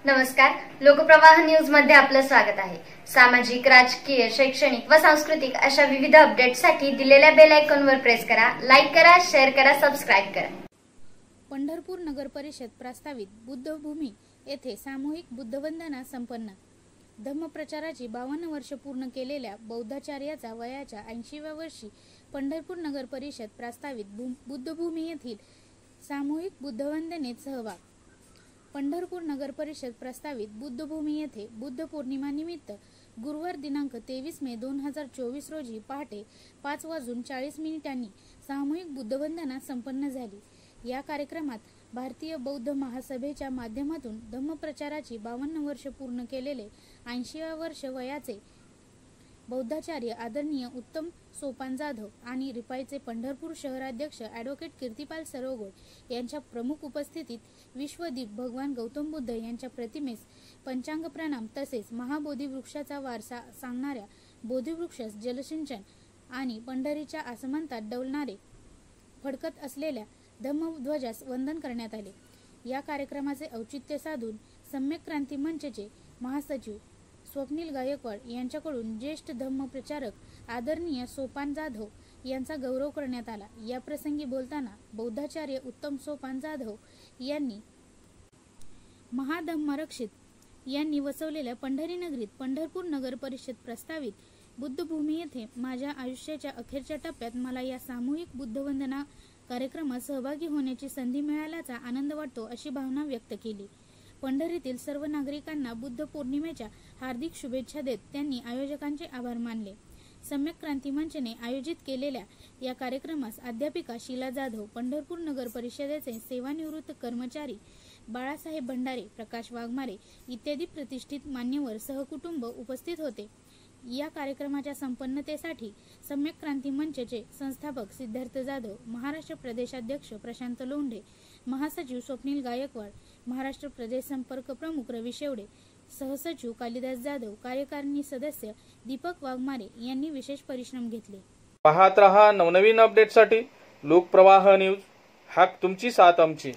नमस्कार, लोकप्रवाह न्यूज मध्ये आपलं स्वागत आहे। सामाजिक, राजकीय, शैक्षणिक व सांस्कृतिक अशा विविध अपडेट्ससाठी दिलेल्या बेल आयकॉनवर प्रेस करा, लाईक करा, शेअर करा, सबस्क्राइब करा। पंढरपूर नगर परिषद प्रस्तावित बुद्धभूमी येथे सामूहिक बुद्धवंदना संपन्न। धम्मप्रचाराची 52 वर्ष पूर्ण केलेल्या बौद्धाचार्याचा वयाच्या 80व्या वर्षी पंढरपूर नगर परिषद प्रस्तावित बुद्धभूमी येथील सामूहिक बुद्धवंदनेत सहभाग। पंढरपूर नगर परिषद प्रस्तावित बुद्धभूमी येथे बुद्ध पौर्णिमा निमित्त गुरुवार दिनांक 23 मे 2024 रोजी पहाटे 5:40 सामूहिक बुद्धवंदना संपन्न झाली। या कार्यक्रमात भारतीय बौद्ध महासभेच्या माध्यमातून धम्मप्रचाराची 52 वर्ष पूर्ण केलेले 80व्या वर्ष वयाचे बौद्धाचार्य आदरणीय उत्तम सोपान जाधव आणि रिपाईचे पंढरपूर शहराध्यक्ष ॲडव्होकेट कीर्तिपाल सरवगोड यांच्या प्रमुख उपस्थितीत विश्वदीप भगवान गौतम बुद्ध यांच्या प्रतिमेस पंचांग प्रणाम तसेच महाबोधिवृक्षाचा वारसा सांगणाऱ्या बोधिवृक्षास जलसिंचन आणि पंढरीच्या आसमंतात डौलणारे फडकत असलेल्या धम्मध्वजास वंदन करण्यात आले। या कार्यक्रमाचे औचित्य साधून सम्यक क्रांती मंचचे महासचिव स्वप्नील गायकवाड यांच्याकडून ज्येष्ठ धम्मप्रचारक आदरणीय सोपान जाधव यांचा गौरव करण्यात आला। या प्रसंगी बोलताना बौद्धाचार्य उत्तम सोपान जाधव यांनी महाधम्मरक्षित यांनी वसवलेल्या पंढरी नगरीत पंढरपूर नगर परिषद प्रस्तावित बुद्धभूमी येथे माझ्या आयुष्याच्या अखेरच्या टप्प्यात मला या सामूहिक बुद्धवंदना कार्यक्रमात सहभागी होण्याची संधी मिळाल्याचा आनंद वाटतो अशी भावना व्यक्त केली। पंढरीतील सर्व नागरिकांना बुद्ध पौर्णिमेच्या हार्दिक शुभेच्छा देत त्यांनी आयोजकांचे आभार मानले। सम्यक क्रांती मंचने आयोजित केलेल्या या कार्यक्रमास अध्यापिका शीला जाधव, पंढरपूर नगर परिषदेचे सेवानिवृत्त कर्मचारी बाळासाहेब भंडारे, प्रकाश वाघमारे इत्यादी प्रतिष्ठित मान्यवर सहकुटुंब उपस्थित होते। या कार्यक्रमाच्या संपन्नतेसाठी सम्यक क्रांती मंचचे संस्थापक सिद्धार्थ जाधव, महाराष्ट्र प्रदेशाध्यक्ष प्रशांत लोंढे, महासचिव स्वप्नील गायकवाड, महाराष्ट्र प्रदेश संपर्क प्रमुख रवी शेवडे, सहसचिव कालिदास जाधव, कार्यकारिणी सदस्य दीपक वाघमारे यांनी विशेष परिश्रम घेतले। पाहत रहा नवनवीन अपडेटसाठी लोकप्रवाह न्यूज। हाक तुमची साथ आमची।